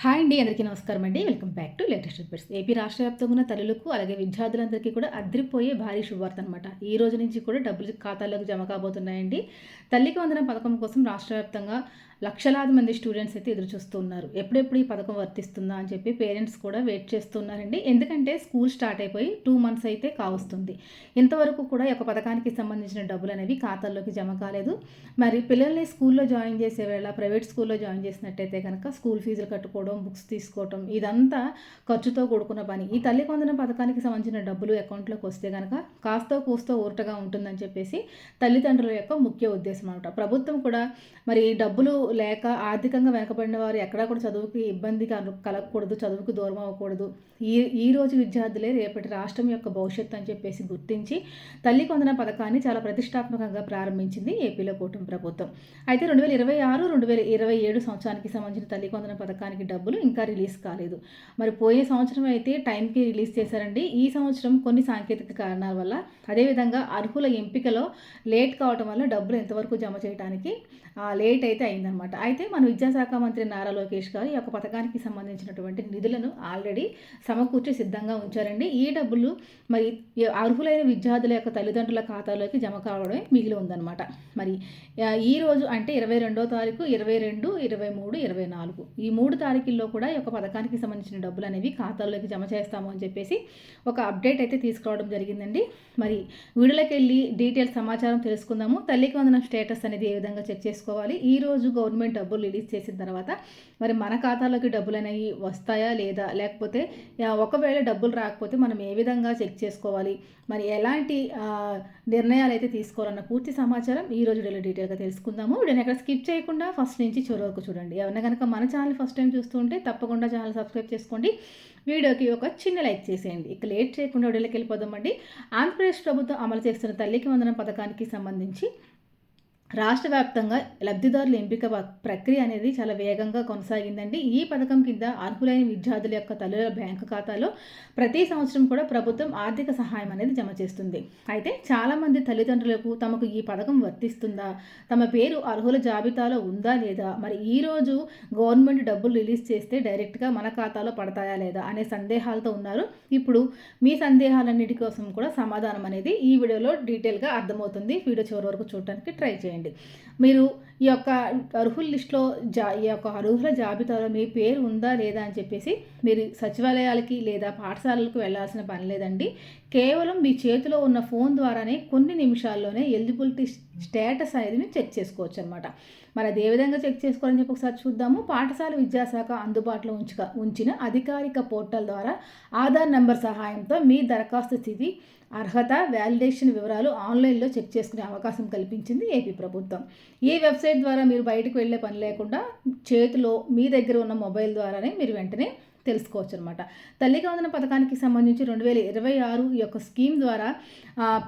Hi అండి, అందరికీ నమస్కారం అండి. Welcome back to latest updates. AP రాష్ట్ర వ్యాప్తంగా ఉన్న తల్లులకు అలాగే విద్యార్థులందరికీ కూడా అదిరిపోయే భారీ శుభవార్త అనమాట. ఈ రోజు నుంచి కూడా డబ్బులు ఖాతాల్లోకి జమ కాబోతున్నాయండి. తల్లికి వందనం పథకం కోసం రాష్ట్ర వ్యాప్తంగా లక్షలాది మంది స్టూడెంట్స్ అయితే ఎదురు చూస్తూ ఉన్నారు. ఎప్పుడెప్పుడు ఈ పథకం వర్తిస్తుందా అని చెప్పి పేరెంట్స్ కూడా వెయిట్ చేస్తున్నారండి. ఎందుకంటే స్కూల్ స్టార్ట్ అయిపోయి 2 మంత్స్ అయితే కావస్తుంది. ఇంతవరకు కూడా ఈ యొక్క పథకానికి సంబంధించిన డబ్బులు అనేవి ఖాతాల్లోకి జమ కాలేదు. మరి పిల్లల్ని స్కూల్లో జాయిన్ చేసే వేళ ప్రైవేట్ స్కూల్లో జాయిన్ చేసినట్టయితే కనుక స్కూల్ ఫీజులు కట్టుకోవడం, బుక్స్ తీసుకోవడం ఇదంతా ఖర్చుతో కూడుకున్న పని. ఈ తల్లి వందనం పథకానికి సంబంధించిన డబ్బులు అకౌంట్లోకి వస్తే కనుక కాస్తో కూస్తో ఊరటగా ఉంటుందని చెప్పేసి తల్లిదండ్రుల యొక్క ముఖ్య ఉద్దేశం అనమాట. ప్రభుత్వం కూడా మరి డబ్బులు లేక ఆర్థికంగా వెనకబడిన వారు ఎక్కడా కూడా చదువుకి ఇబ్బంది కలగకూడదు, చదువుకు దూరం అవ్వకూడదు, ఈ రోజు విద్యార్థులే రేపటి రాష్ట్రం యొక్క భవిష్యత్తు అని చెప్పేసి గుర్తించి తల్లి వందన పథకాన్ని చాలా ప్రతిష్టాత్మకంగా ప్రారంభించింది ఏపీలో కూటమి ప్రభుత్వం. అయితే 2026-2027 సంవత్సరానికి సంబంధించిన తల్లి వందన పథకానికి డబ్బులు ఇంకా రిలీజ్ కాలేదు. మరి పోయే సంవత్సరం అయితే టైంకి రిలీజ్ చేశారండి. ఈ సంవత్సరం కొన్ని సాంకేతిక కారణాల వల్ల, అదేవిధంగా అర్హుల ఎంపికలో లేట్ కావడం వల్ల డబ్బులు ఎంతవరకు జమ చేయడానికి లేట్ అయితే అయిందనమాట. అయితే మన విద్యాశాఖ మంత్రి నారా లోకేష్ గారు ఈ యొక్క పథకానికి సంబంధించినటువంటి నిధులను ఆల్రెడీ సమకూర్చి సిద్ధంగా ఉంచారండి. ఈ డబ్బులు మరి అర్హులైన విద్యార్థుల యొక్క తల్లిదండ్రుల ఖాతాలోకి జమ కావడమే మిగిలి ఉందన్నమాట. మరి ఈ రోజు అంటే 22వ తారీఖు, 22, 23, 24 ఈ 3 తారీఖుల్లో కూడా ఈ యొక్క పథకానికి సంబంధించిన డబ్బులు అనేవి ఖాతాల్లోకి జమ చేస్తాము అని చెప్పేసి ఒక అప్డేట్ అయితే తీసుకురావడం జరిగిందండి. మరి వీడియోలోకి వెళ్ళి డీటెయిల్ సమాచారం తెలుసుకుందాము. తల్లికి వందనం స్టేటస్ అనేది ఏ విధంగా చెక్ చేసుకోవాలి, ఈ రోజు గవర్నమెంట్ డబ్బులు రిలీజ్ చేసిన తర్వాత మరి మన ఖాతాలోకి డబ్బులు అనేవి వస్తాయా లేదా, లేకపోతే ఒకవేళ డబ్బులు రాకపోతే మనం ఏ విధంగా చెక్ చేసుకోవాలి, మరి ఎలాంటి నిర్ణయాలు అయితే తీసుకోవాలన్న పూర్తి సమాచారం ఈ రోజు డీటెయిల్గా తెలుసుకుందాము. వీడియోని ఎక్కడ స్కిప్ చేయకుండా ఫస్ట్ నుంచి చివరి వరకు చూడండి. ఎవరైనా కనుక మన ఛానల్ ఫస్ట్ టైం చూస్తూ ఉంటే తప్పకుండా ఛానల్ సబ్స్క్రైబ్ చేసుకోండి. వీడియోకి ఒక చిన్న లైక్ చేసేయండి. ఇక లేట్ చేయకుండా వీడియోలోకి వెళ్ళిపోదామండి. ఆంధ్రప్రదేశ్ ప్రభుత్వం అమలు చేస్తున్న తల్లికి వందనం పథకానికి సంబంధించి రాష్ట్ర వ్యాప్తంగా లబ్ధిదారుల ఎంపిక ప్రక్రియ అనేది చాలా వేగంగా కొనసాగిందండి. ఈ పథకం కింద అర్హులైన విద్యార్థుల యొక్క తల్లుల బ్యాంకు ఖాతాలో ప్రతి సంవత్సరం కూడా ప్రభుత్వం ఆర్థిక సహాయం అనేది జమ చేస్తుంది. అయితే చాలామంది తల్లిదండ్రులకు తమకు ఈ పథకం వర్తిస్తుందా, తమ పేరు అర్హుల జాబితాలో ఉందా లేదా, మరి ఈరోజు గవర్నమెంట్ డబ్బులు రిలీజ్ చేస్తే డైరెక్ట్గా మన ఖాతాలో పడతాయా లేదా అనే సందేహాలతో ఉన్నారు. ఇప్పుడు మీ సందేహాలన్నిటి కోసం కూడా సమాధానం అనేది ఈ వీడియోలో డీటెయిల్గా అర్థమవుతుంది. వీడియో చివరి వరకు చూడడానికి ట్రై చేయండి. మీరు ఈ యొక్క అర్హుల లిస్టులో ఈ యొక్క అర్హుల జాబితాలో మీ పేరు ఉందా లేదా అని చెప్పేసి మీరు సచివాలయాలకి లేదా పాఠశాలలకు వెళ్ళాల్సిన పని లేదండి. కేవలం మీ చేతిలో ఉన్న ఫోన్ ద్వారానే కొన్ని నిమిషాల్లోనే ఎలిజిబిలిటీ స్టేటస్ అనేది చెక్ చేసుకోవచ్చు అనమాట. మరి అది ఏ విధంగా చెక్ చేసుకోవాలని చెప్పి ఒకసారి చూద్దాము. పాఠశాల విద్యాశాఖ అందుబాటులో ఉంచిన అధికారిక పోర్టల్ ద్వారా ఆధార్ నెంబర్ సహాయంతో మీ దరఖాస్తు స్థితి, అర్హత, వ్యాలిడేషన్ వివరాలు ఆన్లైన్లో చెక్ చేసుకునే అవకాశం కల్పించింది ఏపీ ప్రభుత్వం. ఈ వెబ్సైట్ ద్వారా మీరు బయటకు వెళ్ళే పని లేకుండా చేతిలో మీ దగ్గర ఉన్న మొబైల్ ద్వారానే మీరు వెంటనే తెలుసుకోవచ్చు అనమాట. తల్లికి వందనం పథకానికి సంబంధించి 2026 ఈ యొక్క స్కీమ్ ద్వారా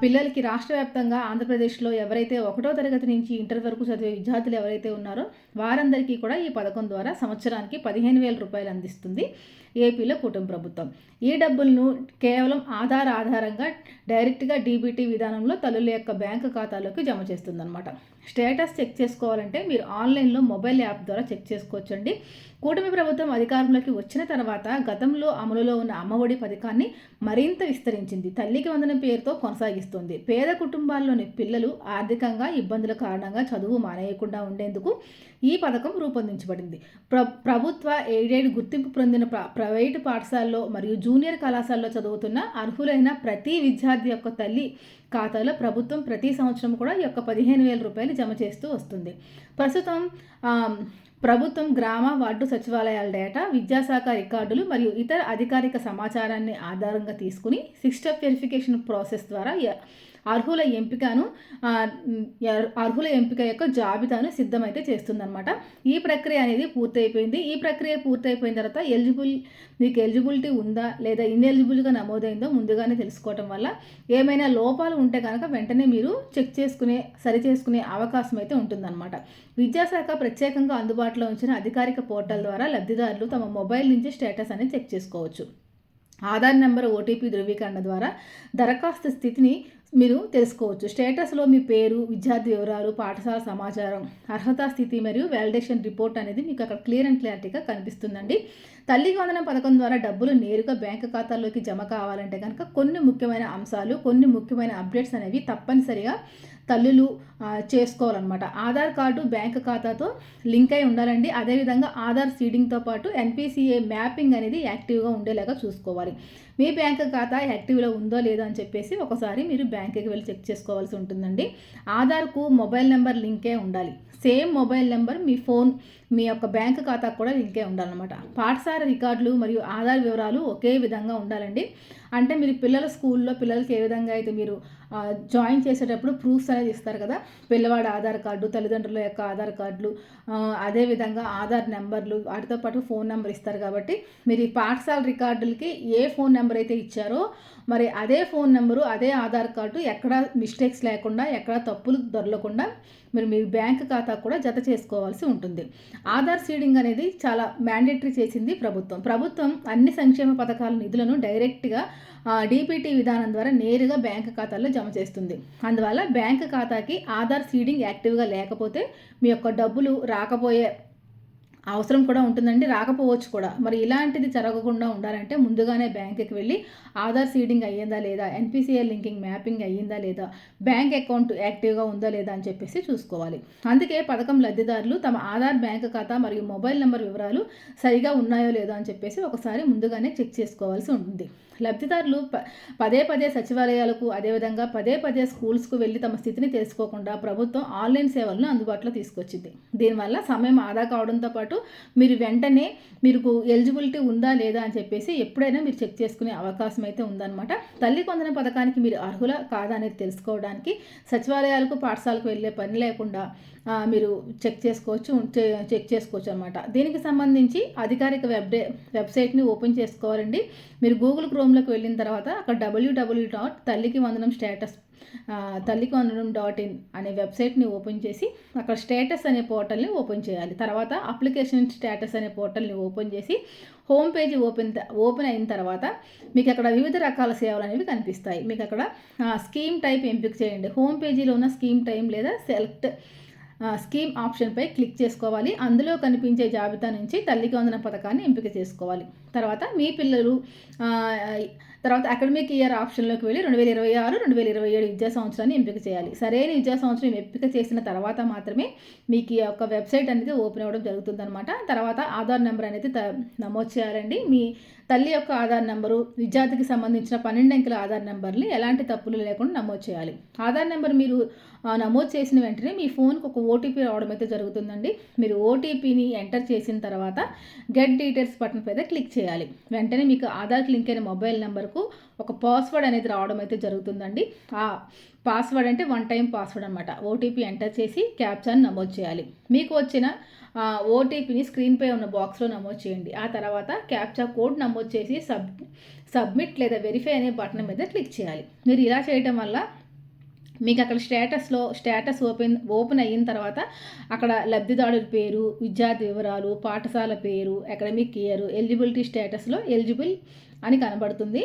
పిల్లలకి రాష్ట్ర వ్యాప్తంగా ఆంధ్రప్రదేశ్లో ఎవరైతే 1వ తరగతి నుంచి ఇంటర్ వరకు చదివే విద్యార్థులు ఎవరైతే ఉన్నారో వారందరికీ కూడా ఈ పథకం ద్వారా సంవత్సరానికి 15,000 రూపాయలు అందిస్తుంది ఏపీలో కూటమి ప్రభుత్వం. ఈ డబ్బులను కేవలం ఆధారంగా డైరెక్ట్గా డీబీటీ విధానంలో తల్లుల యొక్క బ్యాంకు ఖాతాలోకి జమ చేస్తుందన్నమాట. స్టేటస్ చెక్ చేసుకోవాలంటే మీరు ఆన్లైన్లో మొబైల్ యాప్ ద్వారా చెక్ చేసుకోవచ్చండి. కూటమి ప్రభుత్వం అధికారంలోకి వచ్చిన తర్వాత గతంలో అమలులో ఉన్న అమ్మఒడి పథకాన్ని మరింత విస్తరించింది. తల్లికి వందనం పేరుతో కొనసాగిస్తుంది. పేద కుటుంబాల్లోని పిల్లలు ఆర్థికంగా ఇబ్బందుల కారణంగా చదువు మానేయకుండా ఉండేందుకు ఈ పథకం రూపొందించబడింది. ప్రభుత్వ ఎయిడెడ్ గుర్తింపు పొందిన ప్రైవేటు పాఠశాలలో మరియు జూనియర్ కళాశాలలో చదువుతున్న అర్హులైన ప్రతి విద్యార్థి యొక్క తల్లి ఖాతాలో ప్రభుత్వం ప్రతి సంవత్సరం కూడా ఈ యొక్క 15,000 రూపాయలు జమ చేస్తూ వస్తుంది. ప్రస్తుతం ప్రభుత్వం గ్రామ వార్డు సచివాలయాల డేటా, విద్యాశాఖ రికార్డులు మరియు ఇతర అధికారిక సమాచారాన్ని ఆధారంగా తీసుకుని 6 స్టెప్ వెరిఫికేషన్ ప్రాసెస్ ద్వారా అర్హుల ఎంపిక యొక్క జాబితాను సిద్ధమైతే చేస్తుందన్నమాట. ఈ ప్రక్రియ అనేది పూర్తయిపోయింది. ఈ ప్రక్రియ పూర్తయిపోయిన తర్వాత మీకు ఎలిజిబిలిటీ ఉందా లేదా ఇన్ఎలిజిబుల్గా నమోదైందో ముందుగానే తెలుసుకోవటం వల్ల ఏమైనా లోపాలు ఉంటే కనుక వెంటనే మీరు సరి చేసుకునే అవకాశం అయితే ఉంటుందన్నమాట. విద్యాశాఖ ప్రత్యేకంగా అందుబాటులో ఉంచిన అధికారిక పోర్టల్ ద్వారా లబ్ధిదారులు తమ మొబైల్ నుంచి స్టేటస్ అనేది చెక్ చేసుకోవచ్చు. ఆధార్ నెంబర్, ఓటీపీ ధృవీకరణ ద్వారా దరఖాస్తు స్థితిని మీరు తెలుసుకోవచ్చు. స్టేటస్‌లో మీ పేరు, విద్యార్థి వివరాలు, పాఠశాల సమాచారం, అర్హతా స్థితి మరియు వాలిడేషన్ రిపోర్ట్ అనేది మీకు అక్కడ క్లియర్ అండ్ క్లారిటీగా కనిపిస్తుందండి. తల్లికి వందనం పథకం ద్వారా డబ్బులు నేరుగా బ్యాంకు ఖాతాల్లోకి జమ కావాలంటే కనుక కొన్ని ముఖ్యమైన అంశాలు, కొన్ని ముఖ్యమైన అప్డేట్స్ అనేవి తప్పనిసరిగా తల్లులు చేసుకోవాలన్నమాట. ఆధార్ కార్డు బ్యాంకు ఖాతాతో లింక్ అయి ఉండాలండి. అదేవిధంగా ఆధార్ సీడింగ్‌తో పాటు ఎన్‌పీసీఏ మ్యాపింగ్ అనేది యాక్టివ్‌గా ఉండేలాగా చూసుకోవాలి. మీ బ్యాంకు ఖాతా యాక్టివ్‌లో ఉందో లేదో అని చెప్పేసి ఒకసారి మీరు బ్యాంకుకి వెళ్ళి చెక్ చేసుకోవాల్సి ఉంటుందండి. ఆధార్‌కు మొబైల్ నెంబర్ లింకే ఉండాలి. సేమ్ మొబైల్ నెంబర్ మీ యొక్క బ్యాంకు ఖాతాకు కూడా లింకే ఉండాలన్నమాట. పాఠశాల రికార్డులు మరియు ఆధార్ వివరాలు ఒకే విధంగా ఉండాలండి. అంటే మీరు స్కూల్లో పిల్లలకి ఏ విధంగా అయితే మీరు జాయిన్ చేసేటప్పుడు ప్రూఫ్స్ అనేది ఇస్తారు కదా, పిల్లవాడి ఆధార్ కార్డు, తల్లిదండ్రుల యొక్క ఆధార్ కార్డులు, అదేవిధంగా ఆధార్ నెంబర్లు, వాటితో పాటు ఫోన్ నెంబర్ ఇస్తారు. కాబట్టి మీరు ఈ పాఠశాల రికార్డులకి ఏ ఫోన్ నెంబర్ అయితే ఇచ్చారో మరి అదే ఫోన్ నెంబరు, అదే ఆధార్ కార్డు ఎక్కడ మిస్టేక్స్ లేకుండా, ఎక్కడ తప్పులు దొరలకుండా మీరు మీ బ్యాంక్ ఖాతా కూడా జత చేసుకోవాల్సి ఉంటుంది. ఆధార్ సీడింగ్ అనేది చాలా మ్యాండేటరీ చేసింది ప్రభుత్వం అన్ని సంక్షేమ పథకాల నిధులను డైరెక్ట్గా డీపీటీ విధానం ద్వారా నేరుగా బ్యాంకు ఖాతాల్లో జమ చేస్తుంది. అందువల్ల బ్యాంకు ఖాతాకి ఆధార్ సీడింగ్ యాక్టివ్గా లేకపోతే మీ యొక్క డబ్బులు రాకపోయే అవసరం కూడా ఉంటుందండి, రాకపోవచ్చు కూడా. మరి ఇలాంటిది జరగకుండా ఉండాలంటే ముందుగానే బ్యాంకుకి వెళ్ళి ఆధార్ సీడింగ్ అయ్యిందా లేదా, ఎన్‌పీసీఐ లింకింగ్ మ్యాపింగ్ అయ్యిందా లేదా, బ్యాంక్ అకౌంట్ యాక్టివ్గా ఉందా లేదా అని చెప్పేసి చూసుకోవాలి. అందుకే పథకం లబ్ధిదారులు తమ ఆధార్ బ్యాంకు ఖాతా మరియు మొబైల్ నెంబర్ వివరాలు సరిగా ఉన్నాయో లేదో అని చెప్పేసి ఒకసారి ముందుగానే చెక్ చేసుకోవాల్సి ఉంటుంది. లబ్ధిదారులు పదే పదే సచివాలయాలకు, అదేవిధంగా పదే పదే స్కూల్స్కు వెళ్ళి తమ స్థితిని తెలుసుకోకుండా ప్రభుత్వం ఆన్లైన్ సేవలను అందుబాటులో తీసుకొచ్చింది. దీనివల్ల సమయం ఆదా కావడంతో పాటు మీరు వెంటనే మీకు ఎలిజిబిలిటీ ఉందా లేదా అని చెప్పేసి ఎప్పుడైనా మీరు చెక్ చేసుకునే అవకాశం అయితే ఉందన్నమాట. తల్లికి వందనం పథకానికి మీరు అర్హులా కాదా అనేది తెలుసుకోవడానికి సచివాలయాలకు, పాఠశాలకు వెళ్ళే పని లేకుండా మీరు చెక్ చేసుకోవచ్చు అనమాట. దీనికి సంబంధించి అధికారిక వెబ్సైట్ని ఓపెన్ చేసుకోవాలండి. మీరు గూగుల్ క్రోమ్లోకి వెళ్ళిన తర్వాత అక్కడ www.tallikivandanam.in అనే వెబ్సైట్ని ఓపెన్ చేసి అక్కడ స్టేటస్ అనే పోర్టల్ని ఓపెన్ చేయాలి. తర్వాత అప్లికేషన్ స్టేటస్ అనే పోర్టల్ని ఓపెన్ చేసి హోమ్ పేజ్ ఓపెన్ అయిన తర్వాత మీకు అక్కడ వివిధ రకాల సేవలు అనేవి కనిపిస్తాయి. మీకు అక్కడ స్కీమ్ టైప్ ఎంపిక చేయండి. హోమ్ పేజీలో ఉన్న స్కీమ్ టైప్ లేదా సెలెక్ట్ స్కీమ్ ఆప్షన్పై క్లిక్ చేసుకోవాలి. అందులో కనిపించే జాబితా నుంచి తల్లికి వందనం పథకాన్ని ఎంపిక చేసుకోవాలి. తర్వాత మీ పిల్లలు తర్వాత అకాడమిక్ ఇయర్ ఆప్షన్లోకి వెళ్ళి 2026-2027 విద్యా సంవత్సరాన్ని ఎంపిక చేయాలి. సరైన విద్యా సంవత్సరం ఎంపిక చేసిన తర్వాత మాత్రమే మీకు ఈ యొక్క వెబ్సైట్ అనేది ఓపెన్ అవ్వడం జరుగుతుందన్నమాట. తర్వాత ఆధార్ నెంబర్ అనేది నమోదు చేయాలండి. మీ తల్లి యొక్క ఆధార్ నెంబరు, విద్యార్థికి సంబంధించిన 12 అంకెల ఆధార్ నెంబర్ని ఎలాంటి తప్పులు లేకుండా నమోదు చేయాలి. ఆధార్ నెంబర్ మీరు నమోదు చేసిన వెంటనే మీ ఫోన్కి ఒక ఓటీపీ రావడం అయితే జరుగుతుందండి. మీరు ఓటీపీని ఎంటర్ చేసిన తర్వాత గెట్ డీటెయిల్స్ బటన్ పైన క్లిక్ చేయాలి. వెంటనే మీకు ఆధార్కి లింక్ అయిన మొబైల్ నెంబర్కు ఒక పాస్వర్డ్ అనేది రావడం అయితే జరుగుతుందండి. ఆ పాస్వర్డ్ అంటే 1 టైం పాస్వర్డ్ అనమాట. ఓటీపీ ఎంటర్ చేసి క్యాప్చాని నమోదు చేయాలి. మీకు వచ్చిన ఓటీపీని స్క్రీన్పై ఉన్న బాక్స్లో నమోదు చేయండి. ఆ తర్వాత క్యాప్చా కోడ్ నమోదు చేసి సబ్మిట్ లేదా వెరిఫై అనే బటన్ మీద క్లిక్ చేయాలి. మీరు ఇలా చేయడం వల్ల మీకు అక్కడ స్టేటస్ ఓపెన్ అయిన తర్వాత అక్కడ లబ్ధిదారుడి పేరు, విద్యార్థి వివరాలు, పాఠశాల పేరు, అకాడమిక్ ఇయర్, ఎలిజిబిలిటీ స్టేటస్లో ఎలిజిబుల్ అని కనబడుతుంది.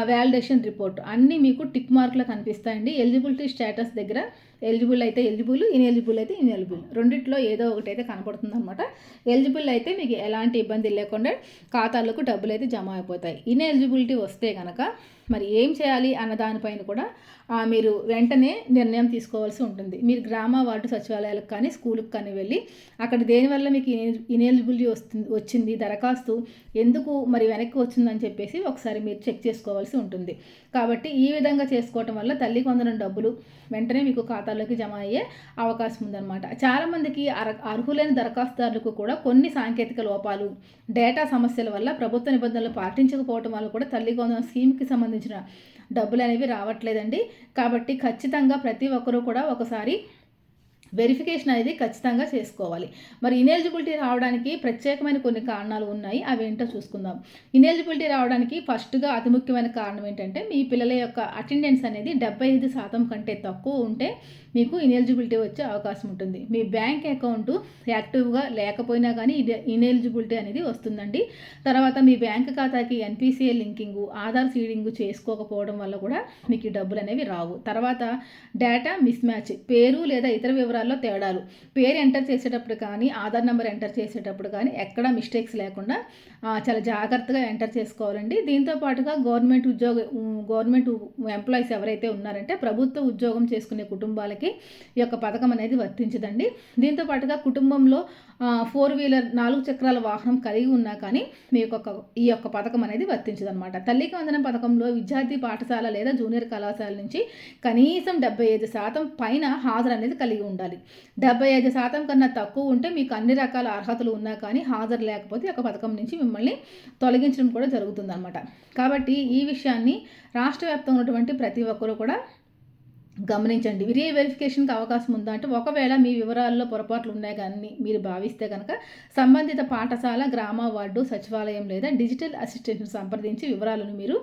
వాలిడేషన్ రిపోర్ట్ అన్నీ మీకు టిక్ మార్కులు కనిపిస్తాయండి. ఎలిజిబిలిటీ స్టేటస్ దగ్గర ఎలిజిబుల్ అయితే ఎలిజిబుల్, ఇన్ఎలిజిబుల్ అయితే ఇన్ఎలిజిబుల్, రెండిట్లో ఏదో ఒకటి అయితే కనపడుతుంది అనమాట. ఎలిజిబుల్ అయితే మీకు ఎలాంటి ఇబ్బంది లేకుండా ఖాతాలకు డబ్బులు అయితే జమ అయిపోతాయి. ఇన్ఎలిజిబిలిటీ వస్తే కనుక మరి ఏం చేయాలి అన్న దానిపైన కూడా మీరు వెంటనే నిర్ణయం తీసుకోవాల్సి ఉంటుంది. మీరు గ్రామ వార్డు సచివాలయాలకు కానీ స్కూల్కి కానీ వెళ్ళి అక్కడ దేనివల్ల మీకు ఇన్ఎలిజిబిలిటీ వచ్చింది, దరఖాస్తు ఎందుకు మరి వెనక్కి వచ్చిందని చెప్పేసి ఒకసారి మీరు చెక్ చేసుకోవాల్సి ఉంటుంది. కాబట్టి ఈ విధంగా చేసుకోవటం వల్ల తల్లికి వందనం డబ్బులు వెంటనే మీకు ఖాతాలోకి జమ అయ్యే అవకాశం ఉందన్నమాట. చాలామందికి అర్హులైన దరఖాస్తుదారులకు కూడా కొన్ని సాంకేతిక లోపాలు, డేటా సమస్యల వల్ల ప్రభుత్వ నిబంధనలు పాటించకపోవటం వల్ల కూడా తల్లికి వందనం స్కీమ్కి సంబంధించిన డబ్బులు అనేవి రావట్లేదండి. కాబట్టి ఖచ్చితంగా ప్రతి ఒక్కరూ కూడా ఒకసారి వెరిఫికేషన్ అనేది ఖచ్చితంగా చేసుకోవాలి. మరి ఇనెలిజిబిలిటీ రావడానికి ప్రత్యేకమైన కొన్ని కారణాలు ఉన్నాయి. అవేంటో చూసుకుందాం. ఇనెలిజిబిలిటీ రావడానికి ఫస్ట్గా అతి ముఖ్యమైన కారణం ఏంటంటే మీ పిల్లల యొక్క అటెండెన్స్ అనేది 75% కంటే తక్కువ ఉంటే మీకు ఇనెలిజిబిలిటీ వచ్చే అవకాశం ఉంటుంది. మీ బ్యాంక్ అకౌంటు యాక్టివ్గా లేకపోయినా కానీ ఇనెలిజిబిలిటీ అనేది వస్తుందండి. తర్వాత మీ బ్యాంక్ ఖాతాకి ఎన్పిసిఐ లింకింగు, ఆధార్ సీడింగు చేసుకోకపోవడం వల్ల కూడా మీకు ఈ డబ్బులు అనేవి రావు. తర్వాత డేటా మిస్ మ్యాచ్, పేరు లేదా ఇతర వివరాల్లో తేడాలు. పేరు ఎంటర్ చేసేటప్పుడు కానీ, ఆధార్ నెంబర్ ఎంటర్ చేసేటప్పుడు కానీ ఎక్కడ మిస్టేక్స్ లేకుండా చాలా జాగ్రత్తగా ఎంటర్ చేసుకోవాలండి. దీంతో పాటుగా గవర్నమెంట్ ఎంప్లాయీస్ ఎవరైతే ఉన్నారంటే ప్రభుత్వ ఉద్యోగం చేసుకునే కుటుంబాలకి ఈ యొక్క పథకం అనేది వర్తించదండి. దీంతో పాటుగా కుటుంబంలో 4 వీలర్ 4 చక్రాల వాహనం కలిగి ఉన్నా కానీ ఈ యొక్క పథకం అనేది వర్తించదనమాట. తల్లికి వందనం పథకంలో విద్యార్థి పాఠశాల లేదా జూనియర్ కళాశాల నుంచి కనీసం 75% పైన హాజరు అనేది కలిగి ఉండాలి. 75% కన్నా తక్కువ ఉంటే మీకు అన్ని రకాల అర్హతలు ఉన్నా కానీ హాజరు లేకపోతే ఒక పథకం నుంచి మిమ్మల్ని తొలగించడం కూడా జరుగుతుందన్నమాట. కాబట్టి ఈ విషయాన్ని రాష్ట్ర వ్యాప్తంగా ఉన్నటువంటి ప్రతి ఒక్కరూ కూడా గమనించండి. వెరిఫికేషన్కి అవకాశం ఉందా అంటే, ఒకవేళ మీ వివరాల్లో పొరపాట్లు ఉన్నాయి కానీ మీరు భావిస్తే కనుక సంబంధిత పాఠశాల, గ్రామ వార్డు సచివాలయం లేదా డిజిటల్ అసిస్టెంట్ను సంప్రదించి వివరాలను మీరు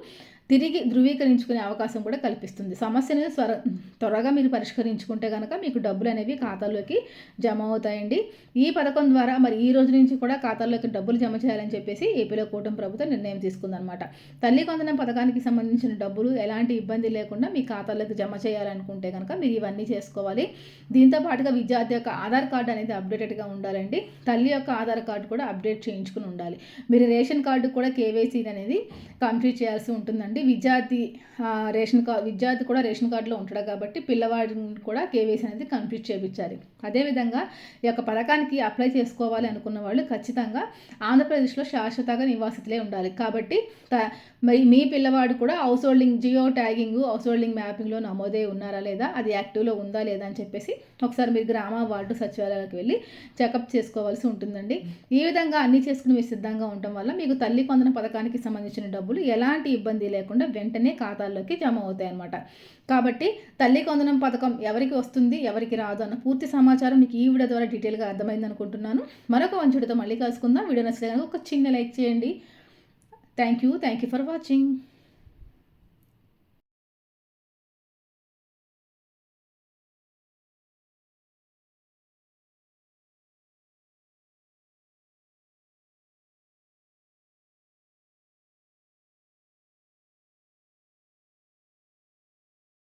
తిరిగి ధృవీకరించుకునే అవకాశం కూడా కల్పిస్తుంది. సమస్యను త్వరగా మీరు పరిష్కరించుకుంటే కనుక మీకు డబ్బులు అనేవి ఖాతాల్లోకి జమ అవుతాయండి. ఈ పథకం ద్వారా మరి ఈ రోజు నుంచి కూడా ఖాతాల్లోకి డబ్బులు జమ చేయాలని చెప్పేసి ఏపీలో కూటమి ప్రభుత్వం నిర్ణయం తీసుకుందనమాట. తల్లికి వందనం పథకానికి సంబంధించిన డబ్బులు ఎలాంటి ఇబ్బంది లేకుండా మీ ఖాతాల్లోకి జమ చేయాలనుకుంటే కనుక మీరు ఇవన్నీ చేసుకోవాలి. దీంతో పాటుగా విద్యార్థి యొక్క ఆధార్ కార్డు అనేది అప్డేటెడ్గా ఉండాలండి. తల్లి యొక్క ఆధార్ కార్డు కూడా అప్డేట్ చేయించుకుని ఉండాలి. మీరు రేషన్ కార్డు కూడా కేవైసీ అనేది కంప్లీట్ చేయాల్సి ఉంటుందండి. విద్యార్థి కూడా రేషన్ కార్డులో ఉంటాడు కాబట్టి పిల్లవాడిని కూడా కేవైసీ అనేది కంప్లీట్ చేయించాలి. అదేవిధంగా ఈ యొక్క పథకానికి అప్లై చేసుకోవాలి అనుకున్న వాళ్ళు ఖచ్చితంగా ఆంధ్రప్రదేశ్లో శాశ్వతంగా నివాసితులే ఉండాలి. కాబట్టి మరి మీ పిల్లవాడు కూడా house holding geo tagging, house holding మ్యాపింగ్లో నమోదై ఉన్నారా లేదా, అది యాక్టివ్లో ఉందా లేదా అని చెప్పేసి ఒకసారి మీరు గ్రామ వార్డు సచివాలయాలకు వెళ్ళి చెకప్ చేసుకోవాల్సి ఉంటుందండి. ఈ విధంగా అన్నీ చేసుకుని మీరు సిద్ధంగా ఉండటం వల్ల మీకు తల్లికి వందనం పథకానికి సంబంధించిన డబ్బులు ఎలాంటి ఇబ్బంది లేకుండా వెంటనే ఖాతాల్లోకి జమ అవుతాయి అన్నమాట. కాబట్టి తల్లికి వందనం పథకం ఎవరికి వస్తుంది, ఎవరికి రాదు అన్న పూర్తి సమాచారం మీకు ఈ వీడియో ద్వారా డీటెయిల్గా అర్థమైంది అనుకుంటున్నాను. మరొక వంచుడితో మళ్ళీ కలుసుకుందాం. వీడియో నచ్చితే కనుక ఒక చిన్న లైక్ చేయండి. Thank you for watching.